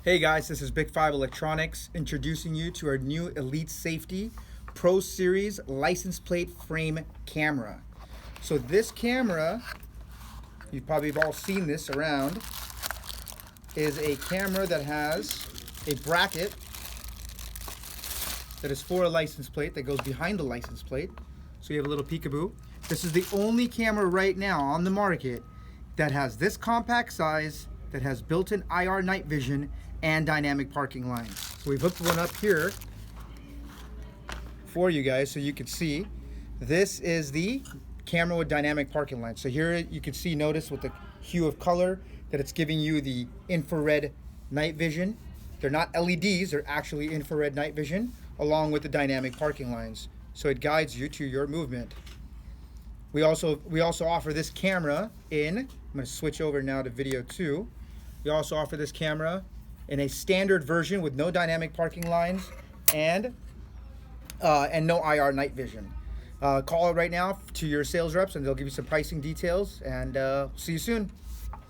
Hey guys, this is Big 5 Electronics introducing you to our new Elite Safety Pro Series license plate frame camera. So this camera, you probably have all seen this around, is a camera that has a bracket that is for a license plate that goes behind the license plate. So you have a little peekaboo. This is the only camera right now on the market that has this compact size, that has built-in IR night vision and dynamic parking lines. So we've hooked one up here for you guys so you can see. This is the camera with dynamic parking lines. So here you can see, notice with the hue of color, that it's giving you the infrared night vision. They're not LEDs, they're actually infrared night vision, along with the dynamic parking lines. So it guides you to your movement. We also offer this camera in, I'm going to switch over now to video 2. We also offer this camera in a standard version with no dynamic parking lines and no IR night vision. Call right now to your sales reps and they'll give you some pricing details, and see you soon.